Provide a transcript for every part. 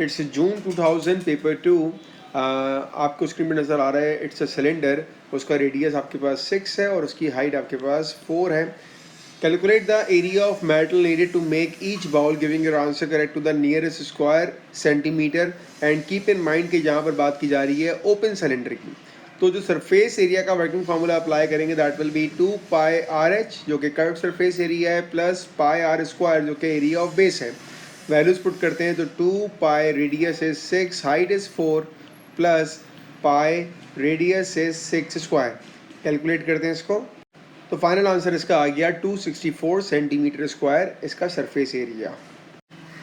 It's June 2000 paper 2। आपको screen पर नज़र आ रहा है, इट्स अ सिलेंडर, उसका रेडियस आपके पास 6 है और उसकी हाइट आपके पास 4 है। Calculate the area of metal needed to make each bowl, giving your answer correct to the nearest square centimetre. And keep in mind कि यहाँ पर बात की जा रही है ओपन सिलेंडर की। तो जो सरफेस एरिया का वर्किंग फार्मूला अप्लाई करेंगे that will B 2 pi r H, जो कि कर्व सरफेस एरिया है, प्लस पाई आर स्क्वायर, जो कि एरिया ऑफ बेस है। वैल्यूज पुट करते हैं तो 2 pi radius is 6, height is 4, plus pi radius is 6 square. Calculate करते हैं इसको, तो फाइनल आंसर इसका आ गया 264 सेंटीमीटर स्क्वायर इसका surface area.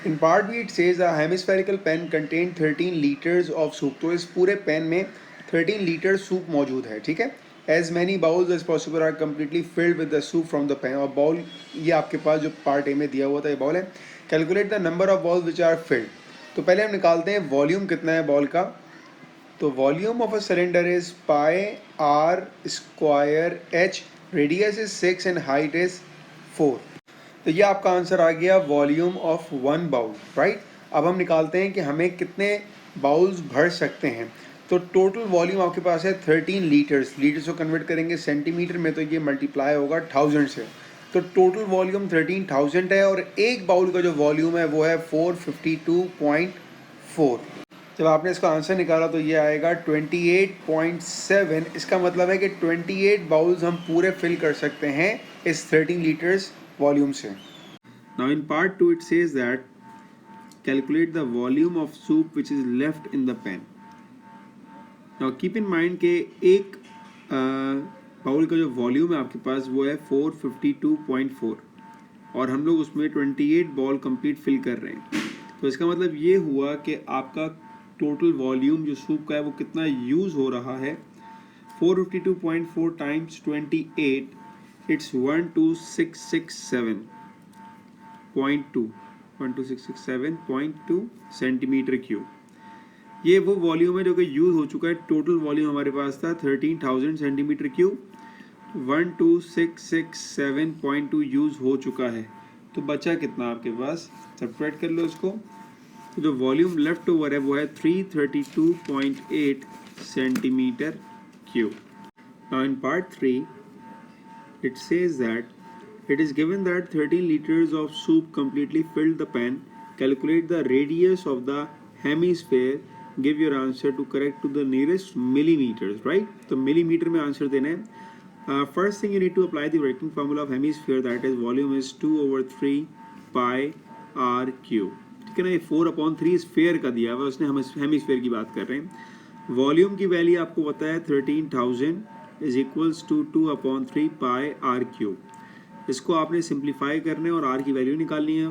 In part B it says a hemispherical pan contain 13 litres of soup. तो इस पूरे पेन में 13 लीटर सूप मौजूद है, ठीक है। As many bowls as possible are completely filled with the soup from the pan. और bowl ये आपके पास जो पार्ट ए में दिया हुआ था ये बाउल है। Calculate the number of bowls which are filled. तो पहले हम निकालते हैं वॉल्यूम कितना है बॉल का। तो volume of a cylinder is pi r square h, radius is 6 and height is 4। तो ये आपका आंसर आ गया volume of one bowl, right. अब हम निकालते हैं कि हमें कितने बाउल्स भर सकते हैं। तो टोटल वॉल्यूम आपके पास है 13 लीटर्स। लीटर्स को कन्वर्ट करेंगे सेंटीमीटर में तो ये मल्टीप्लाई होगा 1000 से। तो टोटल वॉल्यूम 13,000 है और एक बाउल का जो वॉल्यूम है वो है 452.4। जब आपने इसका आंसर निकाला तो ये आएगा 28.7। इसका मतलब है कि 28 बाउल्स हम पूरे फिल कर सकते हैं इस 13 लीटर्स वॉल्यूम से। Now in part 2 it says that calculate the volume of soup which is left in the pan. Now keep in mind के एक बाउल का जो वॉल्यूम है आपके पास वो है 452.4 और हम लोग उसमें 28 बॉल कंप्लीट फिल कर रहे हैं। तो इसका मतलब ये हुआ कि आपका टोटल वॉल्यूम जो सूप का है वो कितना यूज़ हो रहा है। 452.4 टाइम्स 28, इट्स 12667.2 सेंटीमीटर क्यूब। ये वो वॉल्यूम है जो कि यूज़ हो चुका है। टोटल वॉल्यूम हमारे पास था 13,000 सेंटीमीटर क्यूब, 12667.2 यूज़ हो चुका है। तो बचा कितना आपके पास, सब्ट्रैक्ट कर लो इसको। तो जो वॉल्यूम लेफ्ट ओवर है वो है 332.8 centimetre cube. Now in part 3 it says that it is given that 13 liters of soup completely filled the pan. Calculate the radius of the hemisphere. Give your answer to correct to the nearest millimeters, right? तो millimeter में answer देना है। First thing you need to apply the working formula of hemisphere, that is volume is 2/3 pi r cube। ठीक है ना, ये 4/3 sphere का दिया हुआ है, उसने हम हेमिस्फेयर की बात कर रहे हैं। वॉल्यूम की वैल्यू आपको पता है 13,000 is equals to 2/3 pi r cube. इसको आपने सिंप्लीफाई करना है और आर की वैल्यू निकालनी है।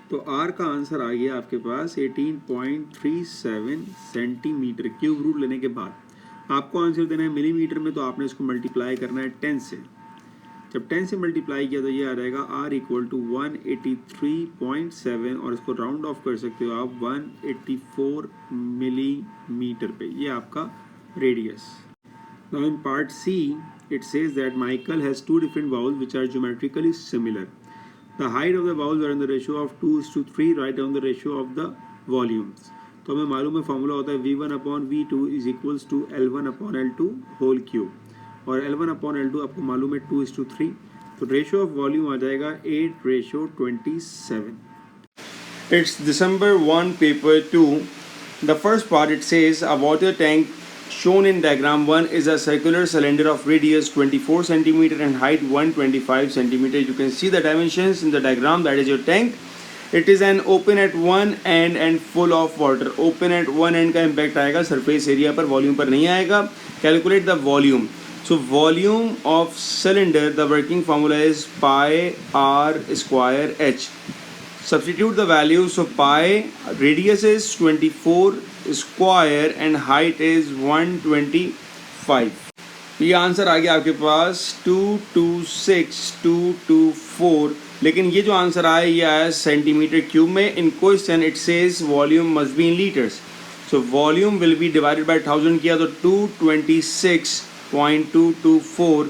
तो आर का आंसर आ गया आपके पास 18.37 सेंटीमीटर क्यूब। रूट लेने के बाद आपको आंसर देना है मिलीमीटर में, तो आपने इसको मल्टीप्लाई करना है 10 से। जब 10 से मल्टीप्लाई किया तो ये आ जाएगा आर इक्वल टू 183.7 और इसको राउंड ऑफ कर सकते हो आप 184 मिलीमीटर पे। ये आपका radius. Now in part C, it says that Michael has two different vowels which are geometrically similar. The height of the vowels are in the ratio of 2:3. Write down the ratio of the volumes. तो हमें मालूम है formula होता है V1/V2 is equals to L1/L2 whole cube और L1/L2 आपको मालूम है 2:3। तो रेशियो ऑफ वॉल्यूम आ जाएगा 8:27। It's December 1 paper 2. The first part it says a water tank shown in diagram 1 is a circular cylinder of radius 24 cm and height 125 cm. You can see the dimensions in the diagram. That is your tank. It is an open at one end and full of water. Open at one end का impact आएगा surface area पर, volume पर नहीं आएगा। Calculate the volume. So volume of cylinder, the working formula is pi r square h. Substitute the value. So pi radius is 24 square and height is 125। ये answer आ गया आपके पास 226224। लेकिन ये जो आंसर आया ये आया सेंटीमीटर क्यूब में। In question it says volume must be in litres. So volume will be divided by 1000 किया तो 226.224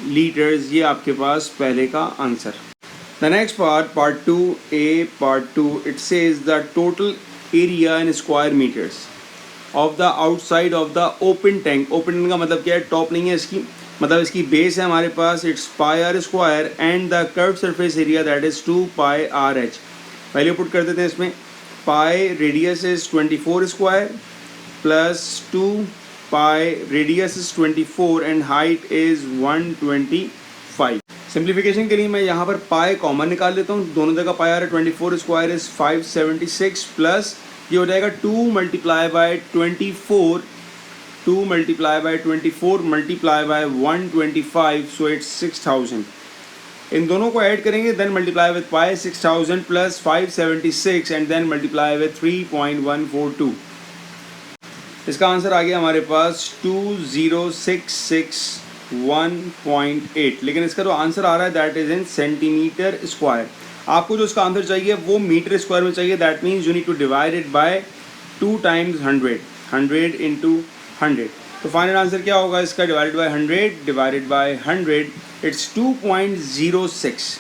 लीटर्स। ये आपके पास पहले का answer. The next part, part 2A, part 2, it says the total area in square meters of the outside of the open tank. open tank का मतलब क्या है, टॉप नहीं है इसकी, मतलब इसकी बेस है हमारे पास, it's pi r square and the curve surface area that is 2 pi r h. Value put कर देते हैं इसमें. Pi radius is 24 square plus 2 pi radius is 24 and height is 125. Simplification के लिए मैं यहाँ पर पाई कॉमन निकाल लेता हूँ, दोनों जगह पाई आ रहा है. 24 स्क्वायर इज 576 प्लस ये हो जाएगा 2 multiply by 24, 2 multiply by 24 multiply by 125, so it's 6000. इन दोनों को ऐड करेंगे, then multiply with pi 6000 plus 576 and then multiply with 3.142. इसका आंसर आ गया हमारे पास 20661.8. लेकिन इसका जो आंसर आ रहा है that is in centimetre square. आपको जो इसका आंसर चाहिए वो मीटर स्क्वायर में चाहिए. That means you need to divide it by 2 times 100, 100 into 100. तो फाइनल आंसर क्या होगा इसका, divided by 100 divided by 100, it's 2.06,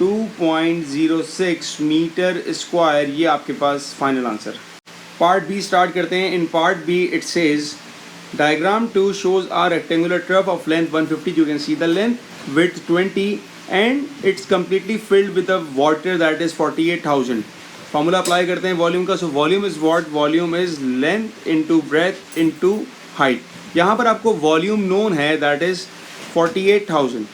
2.06 metre square. ये आपके पास final answer. Part B start करते हैं. In part B it says diagram 2 shows a rectangular trough of length 150. You can see the length, width 20 and it's completely filled with the water that is 48,000. Formula apply करते हैं volume का. So volume is what, volume is length into breadth into height. यहाँ पर आपको volume known है that is 48,000.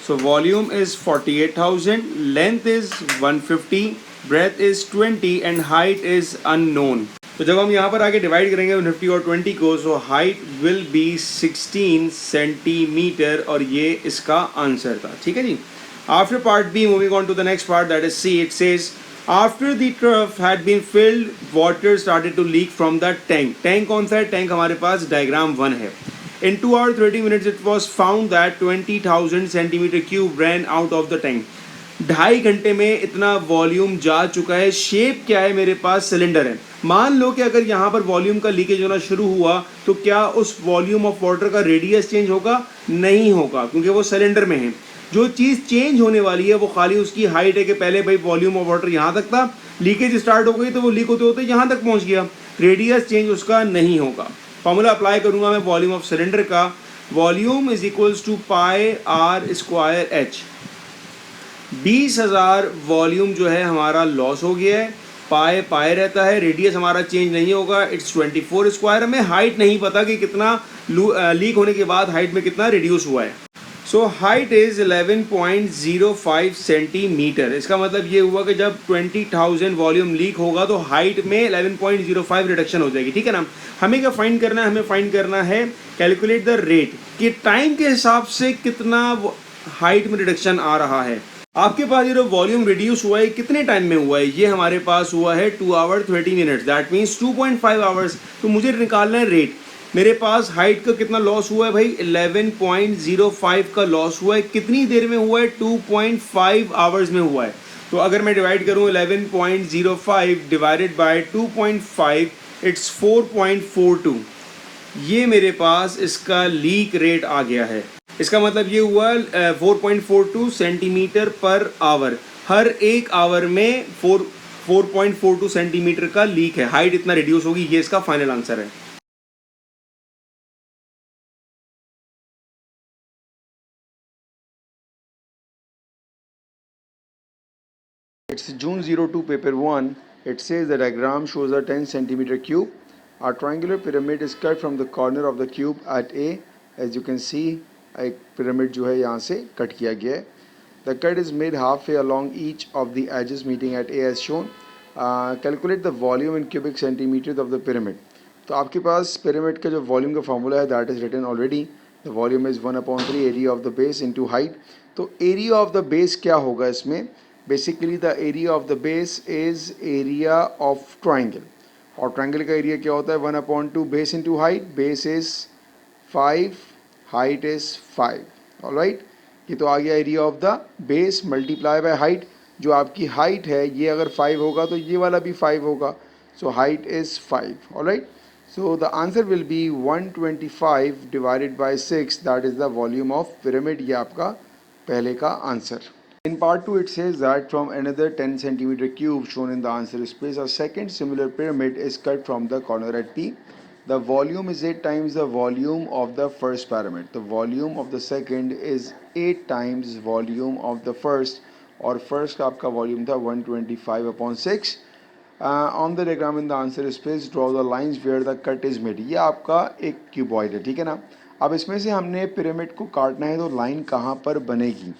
So volume is 48,000, length is 150, breadth is 20 and height is unknown. तो जब हम यहाँ पर आके डिवाइड करेंगे 150 और 20 को, so height will be 16 centimetre और ये इसका आंसर था. ठीक है जी. After part B, moving on to the next part that is C. It says after the trough had been filled water started to leak from the tank. Tank कौन सा है, टैंक हमारे पास डायग्राम 1 है. In 2 hours 30 minutes it was found that 20,000 centimetre cube ran out of the tank. 2.5 घंटे में इतना volume जा चुका है. शेप क्या है, मेरे पास सिलेंडर है. मान लो कि अगर यहाँ पर वॉल्यूम का लीकेज होना शुरू हुआ तो क्या उस वॉल्यूम ऑफ वाटर का रेडियस चेंज होगा, नहीं होगा, क्योंकि वो सिलेंडर में है. जो चीज़ चेंज होने वाली है वो खाली उसकी हाइट है कि पहले भाई वॉल्यूम ऑफ वाटर यहाँ तक था, लीकेज स्टार्ट हो गई तो वो लीक होते होते यहाँ तक पहुँच गया. रेडियस चेंज उसका नहीं होगा. फॉर्मूला अप्लाई करूँगा मैं वॉल्यूम ऑफ सिलेंडर का. Volume is equals to pi r square h. 20,000 volume जो है हमारा लॉस हो गया है. पाए पाए रहता है, रेडियस हमारा चेंज नहीं होगा, इट्स 24 स्क्वायर. हमें हाइट नहीं पता कि कितना लीक होने के बाद हाइट में कितना रिड्यूस हुआ है. So height is 11.05 centimetre. इसका मतलब ये हुआ कि जब 20,000 वॉल्यूम लीक होगा तो हाइट में 11.05 रिडक्शन हो जाएगी. ठीक है ना. हमें क्या फाइंड करना है, हमें फाइंड करना है कैलकुलेट द रेट कि टाइम के हिसाब से कितना हाइट में रिडक्शन आ रहा है. आपके पास ये जो वॉल्यूम रिड्यूस हुआ है कितने टाइम में हुआ है, ये हमारे पास हुआ है 2 hours 30 minutes. That means 2.5 hours. तो मुझे निकालना है रेट. मेरे पास हाइट का कितना लॉस हुआ है भाई, 11.05 का लॉस हुआ है. कितनी देर में हुआ है, 2.5 hours में हुआ है. तो अगर मैं डिवाइड करूँ 11.05 डिवाइडेड बाय 2.5, इट्स 4.42. ये मेरे पास इसका लीक रेट आ गया है. इसका मतलब ये हुआ 4.42 सेंटीमीटर पर आवर. हर एक आवर में 4.42 सेंटीमीटर का लीक है. हाइट इतना रिड्यूस होगी. ये इसका फाइनल आंसर है. It's June 02 paper 1. It says the diagram shows a 10 centimeter cube. A triangular pyramid is cut from the corner of the cube at A. As you can see, एक pyramid जो है यहाँ से cut किया गया है. The cut is made halfway along each of the edges meeting at A as shown. Calculate the volume in cubic centimeters of the pyramid. तो आपके पास pyramid का जो volume का formula है that is written already. The volume is 1/3 area of the base into height. तो area of the base क्या होगा इसमें, basically the area of the base is area of triangle. और ट्राइंगल का एरिया क्या होता है, 1/2 base into height. Base is 5, height is 5. Alright. ये तो आ गया area of the base multiply by height. जो आपकी हाइट है ये अगर 5 होगा तो ये वाला भी 5 होगा. So height is 5. Alright. So the answer will be 125 divided by 6. That is the volume of pyramid. ये आपका पहले का answer. In part 2, it says that from another 10 centimeter cube shown in the answer space, a second similar pyramid is cut from the corner at P. The volume is 8 times the volume of the first pyramid. The volume of the second is 8 times volume of the first, और first का आपका volume था 125/6. On the diagram in the answer space, draw the lines where the cut is made. ये आपका एक cuboid है, ठीक है ना. अब इसमें से हमने पिरामिड को काटना है, तो लाइन कहाँ पर बनेगी.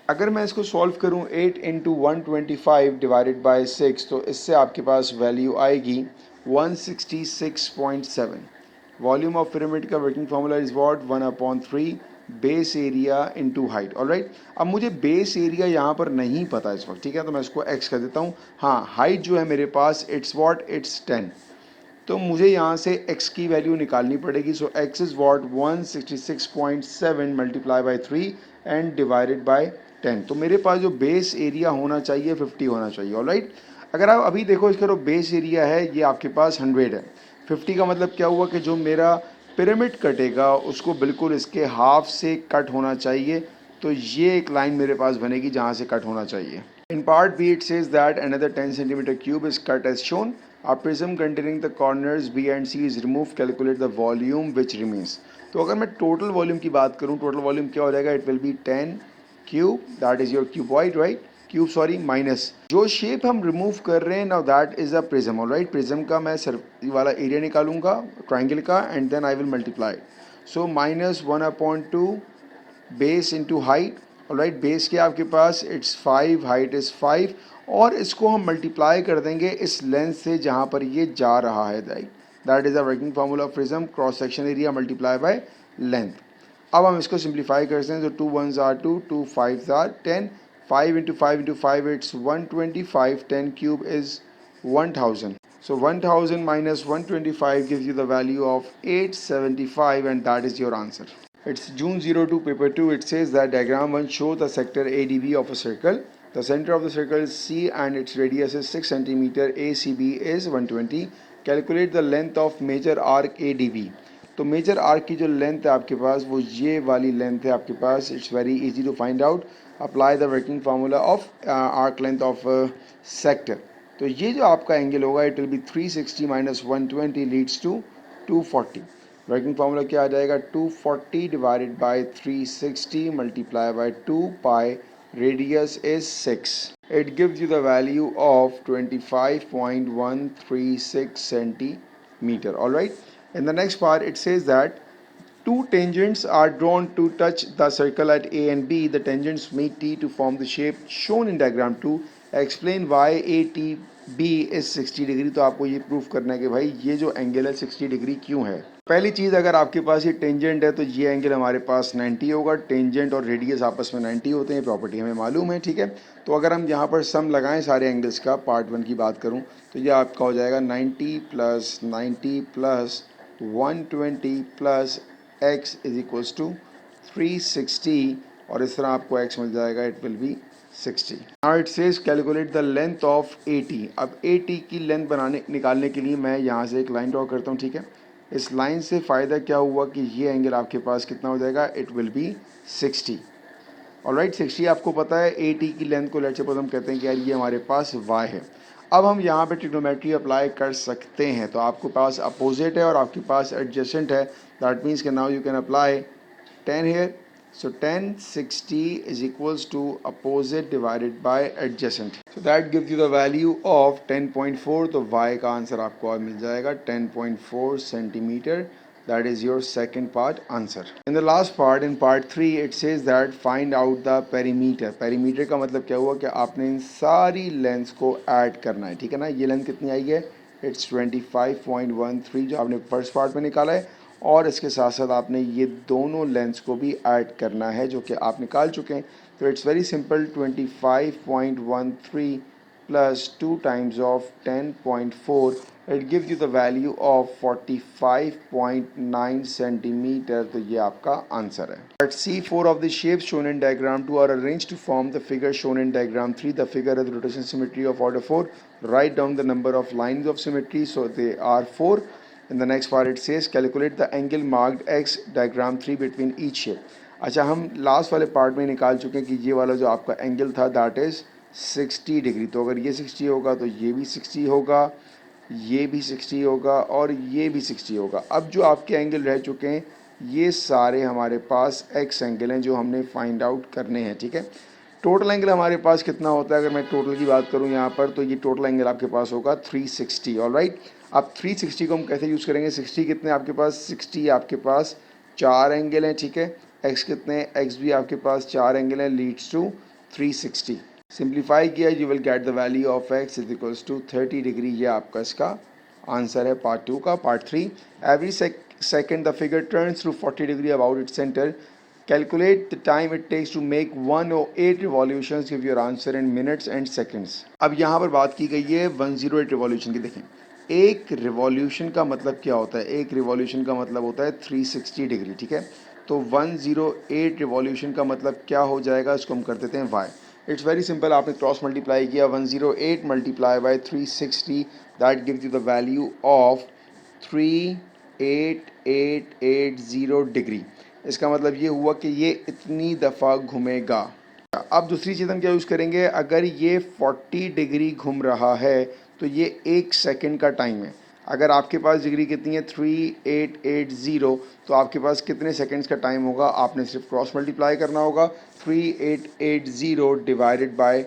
अगर मैं इसको सॉल्व करूं 8 इंटू 125 डिवाइडेड बाई 6, तो इससे आपके पास वैल्यू आएगी 166.7. वॉल्यूम ऑफ पिरामिड का working formula is what 1/3 base area into height. Alright, अब मुझे बेस एरिया यहाँ पर नहीं पता इस वक्त, ठीक है, तो मैं इसको x कर देता हूँ. हाँ, हाइट जो है मेरे पास इट्स व्हाट, इट्स 10. तो मुझे यहाँ से x की वैल्यू निकालनी पड़ेगी. सो x is what 166.7 multiply by 3 and divided by 10. तो मेरे पास जो बेस एरिया होना चाहिए 50 होना चाहिए. ऑलराइट, अगर आप अभी देखो इसका जो बेस एरिया है ये आपके पास 100 है. 50 का मतलब क्या हुआ कि जो मेरा पिरामिड कटेगा उसको बिल्कुल इसके हाफ से कट होना चाहिए. तो ये एक लाइन मेरे पास बनेगी जहाँ से कट होना चाहिए. In part B, it says that another 10 centimeter cube is cut as shown. A prism containing the corners B and C is removed. Calculate the volume which remains. तो अगर मैं टोटल वॉल्यूम की बात करूँ, total volume क्या हो जाएगा, it will be 10 cube, that is your cuboid, right, cube sorry, minus जो शेप हम रिमूव कर रहे हैं, now that is a prism. Alright, prism का मैं सर्कल वाला एरिया निकालूंगा ट्राइंगल का, and then I will multiply. So minus 1/2 base into height. Alright, base क्या आपके पास, इट्स 5, हाइट इज़ 5, और इसको हम मल्टीप्लाई कर देंगे इस लेंथ से जहाँ पर ये जा रहा है. Right, that is the working formula of prism, cross section area multiply by length. अब हम इसको सिंप्लीफाई करते हैं, तो 2 1s are 2, 2 5s are 10, 5 into 5 into 5 it's 125, 10 cube is 1000. So 1000 minus 125 gives you the value of 875, and that is your answer. It's June 02 paper 2. It says that diagram 1 shows the sector ADB of a circle. The center of the circle is C and its radius is 6 cm. ACB is 120. Calculate the length of major arc ADB. तो major arc की जो length है आपके पास वो ये वाली length है आपके पास. It's very easy to find out. Apply the working formula of arc length of sector. तो ये जो आपका एंगल होगा it will be 360 minus 120 leads to 240. Working formula क्या आ जाएगा, 240 divided by 360 multiply by 2 pi, radius is 6. It gives you the value of 25.136 centimetre. Alright, in the next part it says that two tangents are drawn to touch the circle at A and B. The tangents meet T to form the shape shown in diagram 2. Explain why ATB is 60 degree. तो आपको ये proof करना है कि भाई ये जो angle है 60 डिग्री क्यों है. पहली चीज़, अगर आपके पास ये टेंजेंट है तो ये एंगल हमारे पास 90 होगा. टेंजेंट और रेडियस आपस में 90 होते हैं, प्रॉपर्टी हमें मालूम है, ठीक है. तो अगर हम यहाँ पर सम लगाएं सारे एंगल्स का, पार्ट 1 की बात करूँ तो ये आपका हो जाएगा 90 plus 90 plus 120 plus x is equals to 360, और इस तरह आपको x मिल जाएगा, it will be 60. Now it says calculate the length of AT. अब AT की लेंथ निकालने के लिए मैं यहाँ से एक लाइन ड्रॉ करता हूँ, ठीक है. इस लाइन से फ़ायदा क्या हुआ कि ये एंगल आपके पास कितना हो जाएगा, इट विल बी 60. ऑलराइट, 60 आपको पता है. AT की लेंथ को लेट्स सपोज हम कहते हैं कि यार ये हमारे पास y है. अब हम यहाँ पे ट्रिग्नोमेट्री अप्लाई कर सकते हैं. तो आपके पास अपोजिट है और आपके पास एडजेसेंट है. दैट मीन्स कि now you can apply 10 here. So 10 60 is equals to opposite divided by adjacent. So that gives you the value of 10.4. तो y का आंसर आपको अब मिल जाएगा 10.4 centimetre. That is your second part answer. In the last part, in part 3, it says that find out the perimeter. Perimeter का मतलब क्या हुआ कि आपने इन सारी लेंथ्स को ऐड करना है, ठीक है ना. ये लेंथ कितनी आई है, इट्स 25.13 जो आपने फर्स्ट पार्ट में निकाला है, और इसके साथ साथ आपने ये दोनों लेंथ्स को भी ऐड करना है जो कि आप निकाल चुके हैं. तो it's very simple. 25.13 plus 2 times of 10.4, it gives you the value of 45.9 centimeter. तो ये आपका आंसर है. Part C4 of the shapes shown in diagram 2 are arranged to form the figure shown in diagram 3. The figure has rotation symmetry of order 4. Write down the number of lines of symmetry. So they are 4. In the next part it says calculate the angle marked X diagram 3 between each shape. अच्छा, हम last वाले part में निकाल चुके हैं कि ये वाला जो आपका एंगल था दैट इज़ 60 डिग्री। तो अगर ये 60 होगा तो ये भी 60 होगा, ये भी 60 होगा और ये भी 60 होगा। अब जो आपके एंगल रह चुके हैं ये सारे हमारे पास एक्स एंगल हैं जो हमने फाइंड आउट करने हैं, ठीक है। टोटल एंगल हमारे पास कितना होता है, अगर मैं टोटल की बात करूं यहाँ पर, तो ये टोटल एंगल आपके पास होगा 360। ऑलराइट, अब 360 को हम कैसे यूज़ करेंगे, 60 कितने आपके पास, 60 आपके पास 4 एंगल हैं, ठीक है। एक्स कितने, एक्स भी आपके पास 4 एंगल हैं, लीड्स टू 360। सिंप्लीफाई किया you will get the value of x is equals to 30 degree. ये आपका इसका आंसर है पार्ट 2 का। Part 3, every second the figure turns through 40 degree about its centre, calculate the time it takes to make 108 revolutions, give your answer in minutes and seconds. अब यहाँ पर बात की गई है 108 रिवॉल्यूशन की। देखें, एक रिवॉल्यूशन का मतलब क्या होता है, एक रिवॉल्यूशन का मतलब होता है 360 डिग्री, ठीक है। तो 108 रिवॉल्यूशन का मतलब क्या हो जाएगा, इसको हम कर देते हैं वाई। इट्स वेरी सिंपल, आपने क्रॉस मल्टीप्लाई किया 108 multiply by 360, that gives you the value of 38880 degree. इसका मतलब ये हुआ कि ये इतनी दफ़ा घूमेगा। अब दूसरी चीज़ हम क्या यूज़ करेंगे, अगर ये 40 डिग्री घूम रहा है तो ये 1 सेकंड का टाइम है। अगर आपके पास डिग्री कितनी है 3880, तो आपके पास कितने सेकंड्स का टाइम होगा, आपने सिर्फ क्रॉस मल्टीप्लाई करना होगा। 3880 divided by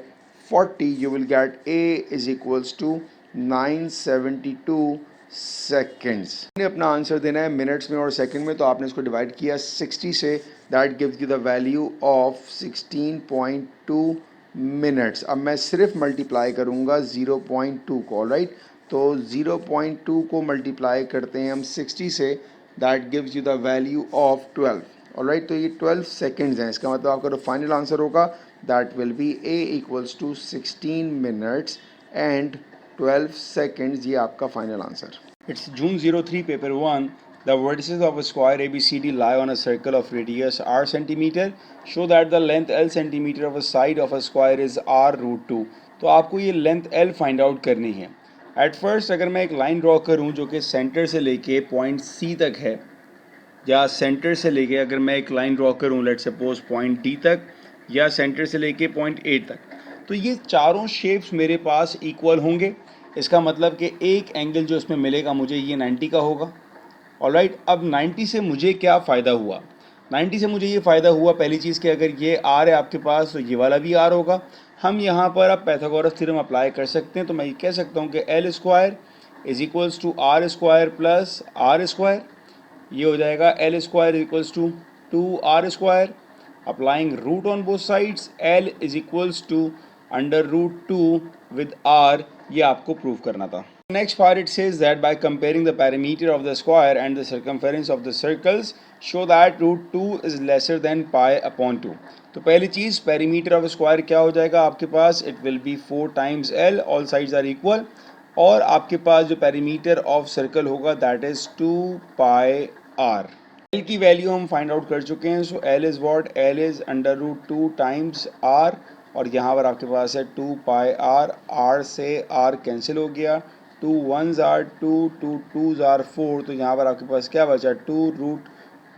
40, you will get a is equals to 972 seconds. आपने अपना आंसर देना है मिनट्स में और सेकंड में, तो आपने इसको डिवाइड किया 60 से, that gives you the value of 16.2 minutes. अब मैं सिर्फ मल्टीप्लाई करूँगा 0.2 को, ऑलराइट। तो 0.2 को मल्टीप्लाई करते हैं हम 60 से, that gives you the value of 12, alright. तो ये 12 सेकेंड्स हैं। इसका मतलब आपका जो फाइनल आंसर होगा that will be a equals to 16 minutes and 12 seconds। ये आपका final answer. It's June 03, paper 1. The vertices of a square ABCD lie on a circle of radius r centimeter. Show that the length L centimeter of a side of a square is r root 2. तो आपको ये length L find out करनी है। At first अगर मैं एक line draw करूँ जो कि सेंटर से लेके पॉइंट C तक है, या सेंटर से लेके अगर मैं एक लाइन ड्रॉ करूँ लेट सपोज पॉइंट D तक, या सेंटर से लेके पॉइंट A तक, तो ये चारों शेप्स मेरे पास इक्वल होंगे। इसका मतलब कि एक एंगल जो इसमें मिलेगा मुझे ये 90 का होगा, ऑलराइट। अब 90 से मुझे क्या फ़ायदा हुआ, 90 से मुझे ये फ़ायदा हुआ पहली चीज़ कि अगर ये आर है आपके पास तो ये वाला भी आर होगा। हम यहाँ पर अब पाइथागोरस थ्योरम अप्लाई कर सकते हैं, तो मैं ये कह सकता हूँ कि L square is equals to R square plus R square. ये हो जाएगा L square equals to 2r square, applying root on both sides, L is equals to under root 2 with r। ये आपको प्रूव करना था। Next part it says that by comparing the parameter of the square and the circumference of the circles show that root 2 is lesser than pi upon 2। तो पहली चीज़ perimeter of square क्या हो जाएगा आपके पास, it will be 4 times l, all sides are equal. और आपके पास जो पेरीमीटर ऑफ सर्कल होगा that is 2 pi r। L की वैल्यू हम फाइंड आउट कर चुके हैं। So L is what, L is under root 2 times r, और यहाँ पर आपके पास है 2 पाई r, r से r कैंसिल हो गया, 2 1s are 2, 2 2s are 4, तो यहाँ पर आपके पास क्या बचा 2 रूट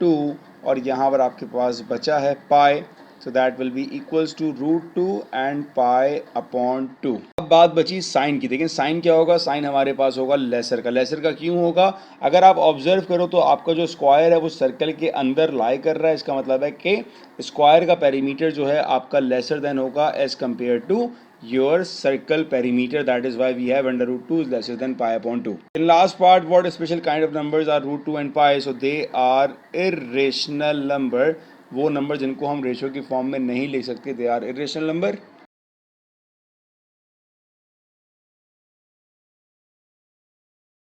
2, और यहाँ पर आपके पास बचा है pi. So that will be equals to root 2 and pi upon 2। अब बात बची साइन की। देखिए साइन क्या होगा, साइन हमारे पास होगा लेसर का। लेसर का क्यों होगा, अगर आप ऑब्जर्व करो तो आपका जो स्क्वायर है वो सर्कल के अंदर लाई कर रहा है। इसका मतलब है कि स्क्वायर का पेरीमीटर जो है आपका लेसर देन होगा as compare to your circle perimeter. That is why we have under root 2 is lesser than pi upon 2. In last part, what special kind of numbers are root 2 and pi? So they are irrational number. वो number जिनको हम ratio की form में नहीं लिख सकते, they are irrational number.